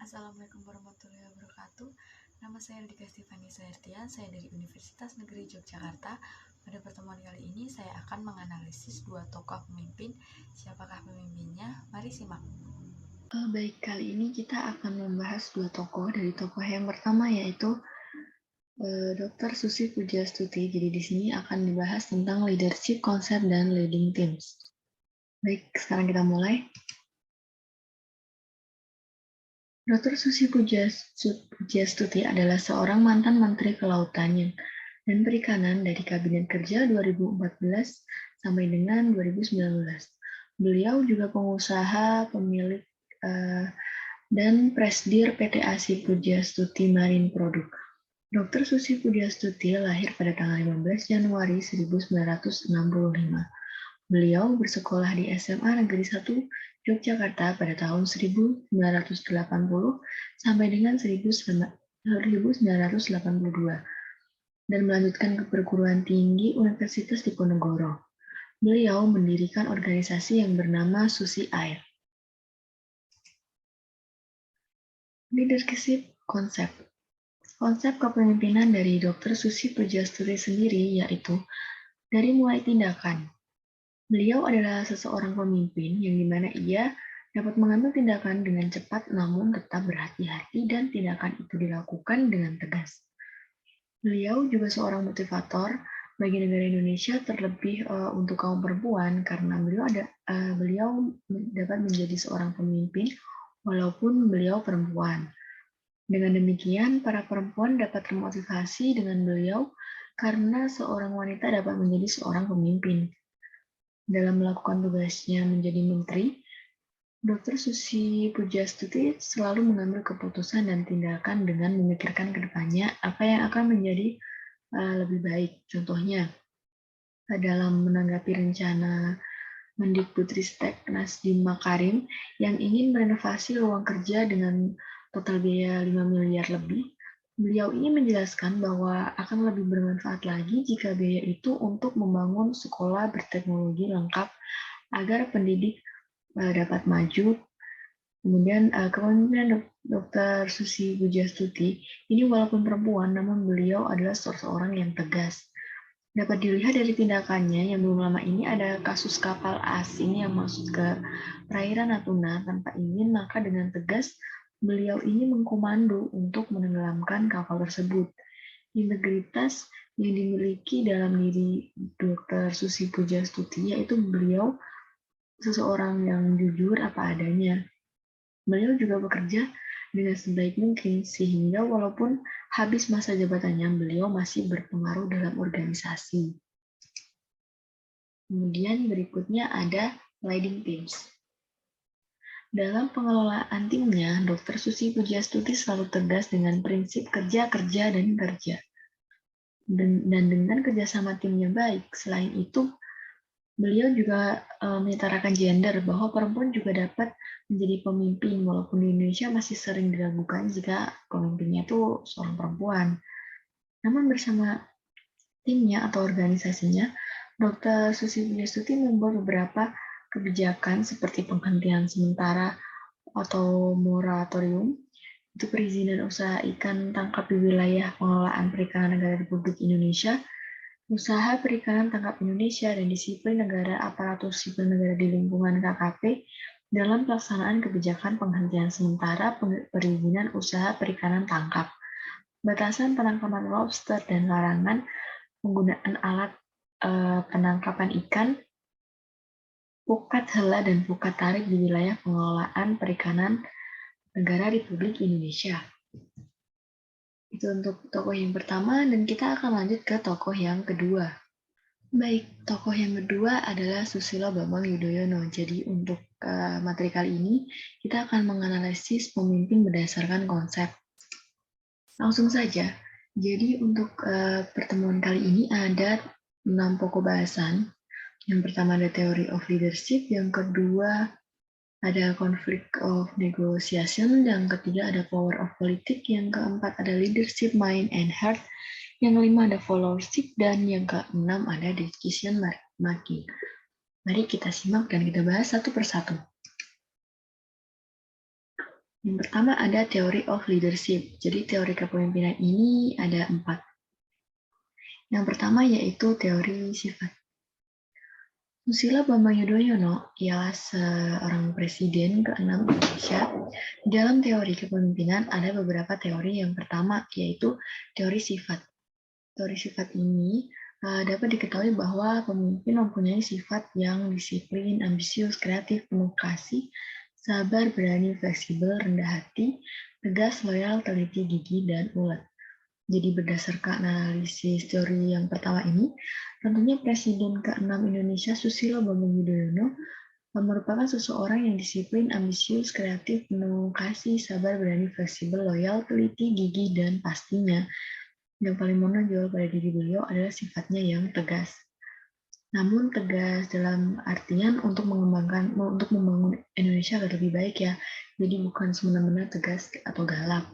Assalamualaikum warahmatullahi wabarakatuh. Nama saya Ardika Stefani Saertian, saya dari Universitas Negeri Yogyakarta. Pada pertemuan kali ini saya akan menganalisis dua tokoh pemimpin. Siapakah pemimpinnya? Mari simak. Baik, kali ini kita akan membahas dua tokoh. Dari tokoh yang pertama yaitu Dr. Susi Pujastuti. Jadi di sini akan dibahas tentang leadership, konsep, dan leading teams. Baik, sekarang kita mulai. Dr. Susi Pujastuti adalah seorang mantan Menteri Kelautan dan Perikanan dari Kabinet Kerja 2014 sampai dengan 2019. Beliau juga pengusaha, pemilik, dan Presdir PT ASI Pujastuti Marine Produk. Dr. Susi Pujastuti lahir pada tanggal 15 Januari 1965. Beliau bersekolah di SMA Negeri 1 Yogyakarta pada tahun 1980 sampai dengan 1982 dan melanjutkan ke perguruan tinggi Universitas Diponegoro. Beliau mendirikan organisasi yang bernama Susi Air. Leadership konsep. Konsep kepemimpinan dari Dr. Susi Pujastuti sendiri yaitu dari mulai tindakan. Beliau adalah seseorang pemimpin yang dimana ia dapat mengambil tindakan dengan cepat namun tetap berhati-hati dan tindakan itu dilakukan dengan tegas. Beliau juga seorang motivator bagi negara Indonesia terlebih untuk kaum perempuan karena beliau dapat menjadi seorang pemimpin walaupun beliau perempuan. Dengan demikian, para perempuan dapat termotivasi dengan beliau karena seorang wanita dapat menjadi seorang pemimpin. Dalam melakukan tugasnya menjadi menteri, Dr. Susi Pujastuti selalu mengambil keputusan dan tindakan dengan memikirkan ke depannya apa yang akan menjadi lebih baik. Contohnya, dalam menanggapi rencana Mendikbudristek Nadiem Makarim yang ingin merenovasi ruang kerja dengan total biaya 5 miliar lebih, beliau ini menjelaskan bahwa akan lebih bermanfaat lagi jika biaya itu untuk membangun sekolah berteknologi lengkap agar pendidik dapat maju. Kemudian kepemimpinan Dr. Susi Pujastuti ini walaupun perempuan, namun beliau adalah seorang yang tegas. Dapat dilihat dari tindakannya yang belum lama ini ada kasus kapal asing yang masuk ke perairan Natuna tanpa izin, maka dengan tegas beliau ini mengkomando untuk menenggelamkan kapal tersebut. Integritas yang dimiliki dalam diri Dr. Susi Pujastuti yaitu beliau seseorang yang jujur apa adanya. Beliau juga bekerja dengan sebaik mungkin sehingga walaupun habis masa jabatannya, beliau masih berpengaruh dalam organisasi. Kemudian berikutnya ada leading teams. Dalam pengelolaan timnya, Dr. Susi Pujastuti selalu tegas dengan prinsip kerja, kerja, dan kerja. Dan dengan kerjasama timnya baik. Selain itu, beliau juga menyetarakan gender bahwa perempuan juga dapat menjadi pemimpin walaupun di Indonesia masih sering diragukan jika pemimpinnya itu seorang perempuan. Namun bersama timnya atau organisasinya, Dr. Susi Pujastuti membuat beberapa kebijakan seperti penghentian sementara atau moratorium, itu perizinan usaha ikan tangkap di wilayah pengelolaan perikanan negara Republik Indonesia, usaha perikanan tangkap Indonesia, dan disiplin negara aparatur sipil negara di lingkungan KKP dalam pelaksanaan kebijakan penghentian sementara perizinan usaha perikanan tangkap, batasan penangkapan lobster, dan larangan penggunaan alat penangkapan ikan, pukat hela dan pukat tarik di wilayah pengelolaan perikanan negara Republik Indonesia. Itu untuk tokoh yang pertama, dan kita akan lanjut ke tokoh yang kedua. Baik, tokoh yang kedua adalah Susilo Bambang Yudhoyono. Jadi untuk materi kali ini, kita akan menganalisis pemimpin berdasarkan konsep. Langsung saja. Jadi untuk pertemuan kali ini ada 6 pokok bahasan. Yang pertama ada theory of leadership, yang kedua ada conflict of negotiation, yang ketiga ada power of politics, yang keempat ada leadership mind and heart, yang kelima ada followership, dan yang keenam ada decision making. Mari kita simak dan kita bahas satu persatu. Yang pertama ada teori of leadership. Jadi teori kepemimpinan ini ada 4. Yang pertama yaitu teori sifat. Susilo Bambang Yudhoyono ialah seorang presiden ke-6 Indonesia. Dalam teori kepemimpinan ada beberapa teori. Yang pertama yaitu teori sifat. Teori sifat ini dapat diketahui bahwa pemimpin mempunyai sifat yang disiplin, ambisius, kreatif, penuh kasih, sabar, berani, fleksibel, rendah hati, tegas, loyal, teliti, gigih, dan ulet. Jadi berdasarkan analisis teori yang pertama ini, tentunya Presiden ke-6 Indonesia Susilo Bambang Yudhoyono merupakan seseorang yang disiplin, ambisius, kreatif, penuh kasih, sabar, berani, fleksibel, loyal, teliti, gigih, dan pastinya yang paling menonjol pada diri beliau adalah sifatnya yang tegas. Namun tegas dalam artian untuk membangun Indonesia agar lebih baik ya. Jadi bukan semena-mena tegas atau galak.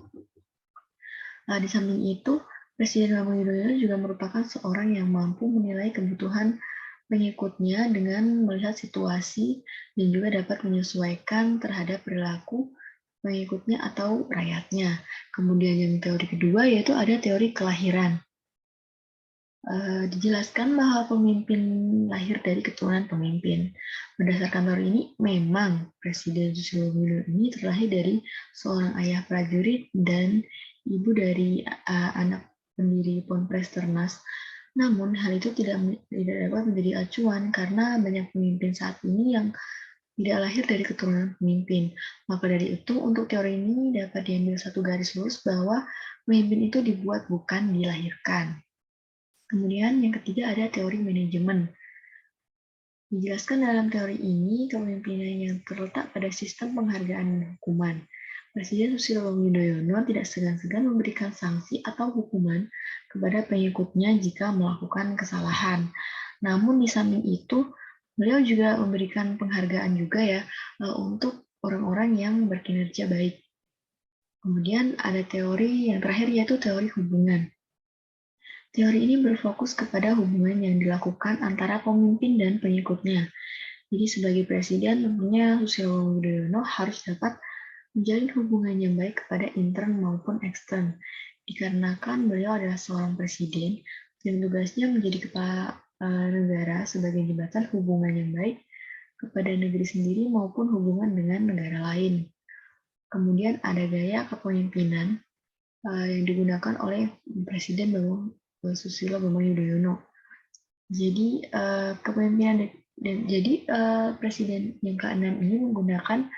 Di samping itu, Presiden Bambang Yudhoyono juga merupakan seorang yang mampu menilai kebutuhan pengikutnya dengan melihat situasi dan juga dapat menyesuaikan terhadap perilaku pengikutnya atau rakyatnya. Kemudian yang teori kedua yaitu ada teori kelahiran. Dijelaskan bahwa pemimpin lahir dari keturunan pemimpin. Berdasarkan teori ini, memang Presiden Susilo Bambang ini terlahir dari seorang ayah prajurit dan ibu dari anak pendiri Ponpes Ternas. Namun, hal itu tidak dapat menjadi acuan karena banyak pemimpin saat ini yang tidak lahir dari keturunan pemimpin. Maka dari itu, untuk teori ini dapat diambil satu garis lurus bahwa pemimpin itu dibuat bukan dilahirkan. Kemudian yang ketiga ada teori manajemen. Dijelaskan dalam teori ini, kepemimpinan yang terletak pada sistem penghargaan dan hukuman. Presiden Susilo Bambang Yudhoyono tidak segan-segan memberikan sanksi atau hukuman kepada pengikutnya jika melakukan kesalahan. Namun di samping itu, beliau juga memberikan penghargaan juga ya untuk orang-orang yang berkinerja baik. Kemudian ada teori yang terakhir yaitu teori hubungan. Teori ini berfokus kepada hubungan yang dilakukan antara pemimpin dan pengikutnya. Jadi sebagai presiden tentunya Susilo Yudhoyono harus dapat menjalin hubungan yang baik kepada intern maupun ekstern. Dikarenakan beliau adalah seorang presiden dan tugasnya menjadi kepala negara sebagai jembatan hubungan yang baik kepada negeri sendiri maupun hubungan dengan negara lain. Kemudian ada gaya kepemimpinan yang digunakan oleh Presiden Susilo Bambang Yudhoyono. Jadi kepemimpinan Presiden yang ke-6 ini menggunakan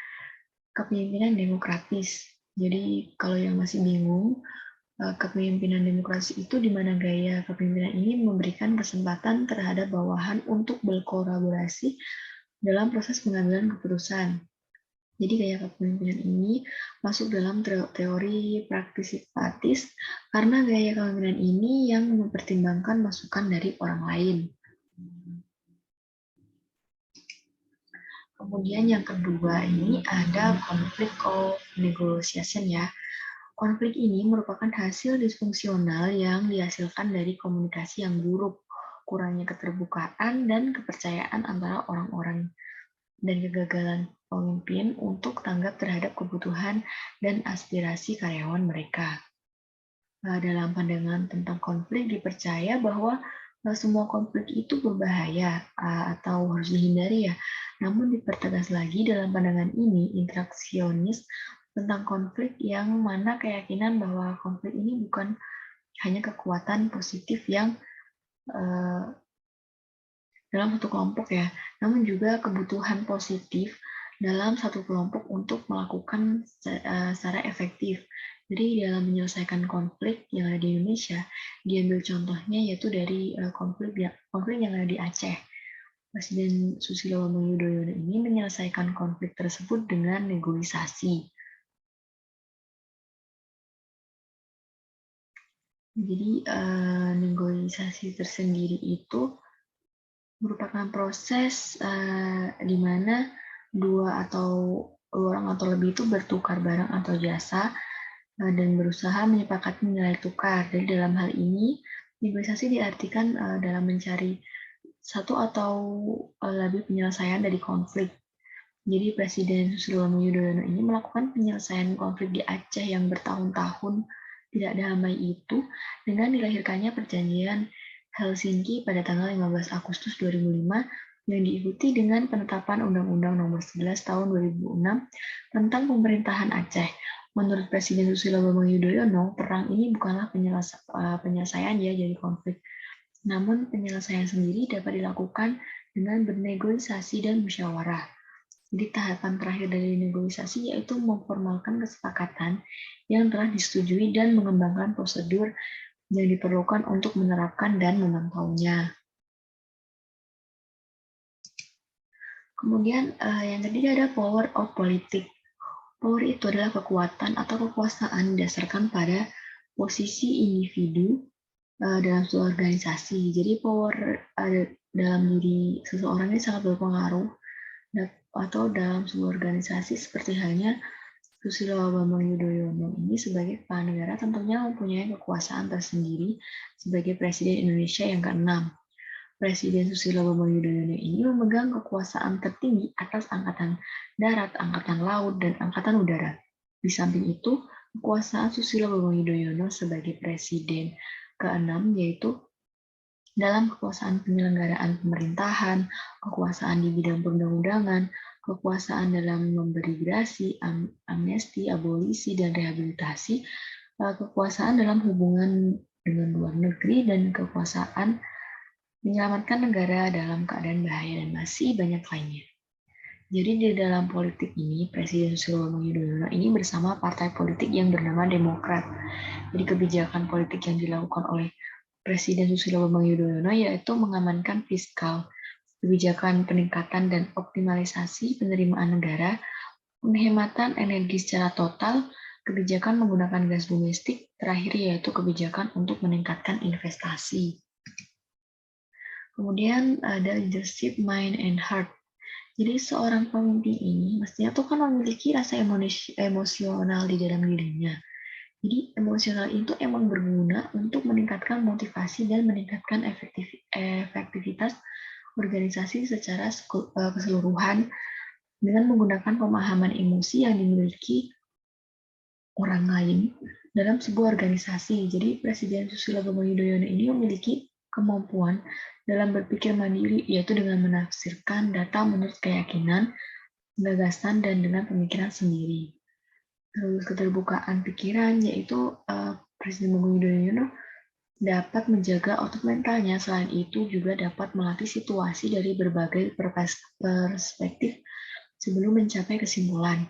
kepemimpinan demokratis. Jadi kalau yang masih bingung, kepemimpinan demokratis itu di mana gaya kepemimpinan ini memberikan kesempatan terhadap bawahan untuk berkolaborasi dalam proses pengambilan keputusan. Jadi gaya kepemimpinan ini masuk dalam teori partisipatis karena gaya kepemimpinan ini yang mempertimbangkan masukan dari orang lain. Kemudian yang kedua ini ada conflict of negotiation ya. Konflik ini merupakan hasil disfungsional yang dihasilkan dari komunikasi yang buruk, kurangnya keterbukaan dan kepercayaan antara orang-orang, dan kegagalan pemimpin untuk tanggap terhadap kebutuhan dan aspirasi karyawan mereka. Dalam pandangan tentang konflik dipercaya bahwa semua konflik itu berbahaya atau harus dihindari ya. Namun dipertegas lagi dalam pandangan ini interaksionis tentang konflik yang mana keyakinan bahwa konflik ini bukan hanya kekuatan positif yang dalam satu kelompok ya, namun juga kebutuhan positif dalam satu kelompok untuk melakukan secara efektif. Jadi dalam menyelesaikan konflik yang ada di Indonesia, diambil contohnya yaitu dari konflik yang ada di Aceh. Presiden Susilo Bambang Yudhoyono ini menyelesaikan konflik tersebut dengan negosiasi. Jadi negosiasi tersendiri itu merupakan proses di mana dua orang atau lebih itu bertukar barang atau jasa dan berusaha menyepakati nilai tukar. Jadi dalam hal ini negosiasi diartikan dalam mencari satu atau lebih penyelesaian dari konflik. Jadi Presiden Susilo Bambang Yudhoyono ini melakukan penyelesaian konflik di Aceh yang bertahun-tahun tidak damai itu dengan dilahirkannya perjanjian Helsinki pada tanggal 15 Agustus 2005 yang diikuti dengan penetapan Undang-Undang Nomor 11 Tahun 2006 tentang pemerintahan Aceh. Menurut Presiden Susilo Bambang Yudhoyono, perang ini bukanlah penyelesaian ya jadi konflik. Namun penyelesaian sendiri dapat dilakukan dengan bernegosiasi dan musyawarah. Jadi tahapan terakhir dari negosiasi yaitu memformalkan kesepakatan yang telah disetujui dan mengembangkan prosedur yang diperlukan untuk menerapkan dan memantaunya. Kemudian yang ketiga ada power of politik. Power itu adalah kekuatan atau kekuasaan didasarkan pada posisi individu dalam suatu organisasi. Jadi power dalam diri seseorang ini sangat berpengaruh atau dalam sebuah organisasi seperti halnya Susilo Bambang Yudhoyono ini sebagai kepala negara tentunya mempunyai kekuasaan tersendiri sebagai Presiden Indonesia yang ke-6. Presiden Susilo Bambang Yudhoyono ini memegang kekuasaan tertinggi atas Angkatan Darat, Angkatan Laut, dan Angkatan Udara. Di samping itu, kekuasaan Susilo Bambang Yudhoyono sebagai Presiden ke-6 yaitu dalam kekuasaan penyelenggaraan pemerintahan, kekuasaan di bidang perundang-undangan, kekuasaan dalam memberi gerasi, amnesti, abolisi, dan rehabilitasi, kekuasaan dalam hubungan dengan luar negeri, dan kekuasaan menyelamatkan negara dalam keadaan bahaya, dan masih banyak lainnya. Jadi di dalam politik ini, Presiden Susilo Bambang Yudhoyono ini bersama partai politik yang bernama Demokrat. Jadi kebijakan politik yang dilakukan oleh Presiden Susilo Bambang Yudhoyono yaitu mengamankan fiskal, kebijakan peningkatan dan optimalisasi penerimaan negara, penghematan energi secara total, kebijakan menggunakan gas domestik, terakhir yaitu kebijakan untuk meningkatkan investasi. Kemudian ada leadership, mind, and heart. Jadi seorang pemimpin ini mestinya tuh kan memiliki rasa emosional di dalam dirinya. Jadi emosional itu emang berguna untuk meningkatkan motivasi dan meningkatkan efektivitas organisasi secara keseluruhan dengan menggunakan pemahaman emosi yang dimiliki orang lain dalam sebuah organisasi. Jadi Presiden Susilo Bambang Yudhoyono ini memiliki kemampuan dalam berpikir mandiri, yaitu dengan menafsirkan data menurut keyakinan, gagasan, dan dengan pemikiran sendiri. Terus keterbukaan pikiran, yaitu Presiden Bambang Yudhoyono dapat menjaga otot mentalnya. Selain itu juga dapat melatih situasi dari berbagai perspektif sebelum mencapai kesimpulan.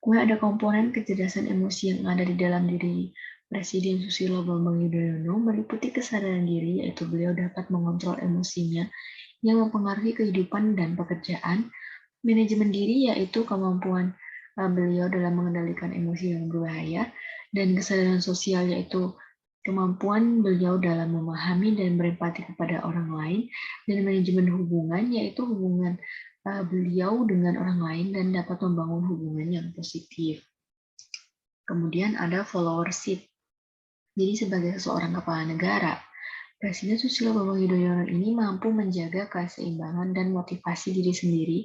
Kemudian ada komponen kecerdasan emosi yang ada di dalam diri Presiden Susilo Bambang Yudhoyono meliputi kesadaran diri, yaitu beliau dapat mengontrol emosinya yang mempengaruhi kehidupan dan pekerjaan. Manajemen diri yaitu kemampuan beliau dalam mengendalikan emosi yang berbahaya, dan kesadaran sosial yaitu kemampuan beliau dalam memahami dan berempati kepada orang lain, dan manajemen hubungan yaitu hubungan beliau dengan orang lain dan dapat membangun hubungan yang positif. Kemudian ada followership. Jadi sebagai seorang kepala negara, Presiden Susilo Bambang Yudhoyono ini mampu menjaga keseimbangan dan motivasi diri sendiri,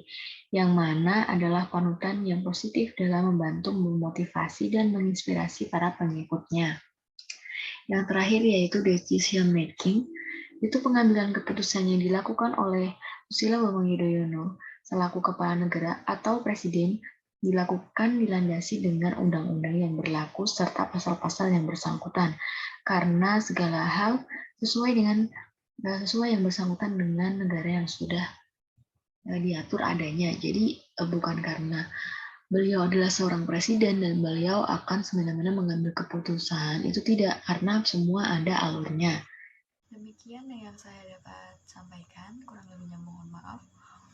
yang mana adalah panutan yang positif dalam membantu memotivasi dan menginspirasi para pengikutnya. Yang terakhir yaitu decision making, itu pengambilan keputusan yang dilakukan oleh Susilo Bambang Yudhoyono selaku kepala negara atau presiden dilakukan dilandasi dengan undang-undang yang berlaku serta pasal-pasal yang bersangkutan, karena segala hal sesuai yang bersangkutan dengan negara yang sudah diatur adanya. Jadi bukan karena beliau adalah seorang presiden dan beliau akan semena-mena mengambil keputusan, itu tidak, karena semua ada alurnya. Demikian yang saya dapat sampaikan, kurang lebihnya mohon maaf.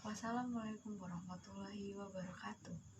Wassalamualaikum warahmatullahi wabarakatuh.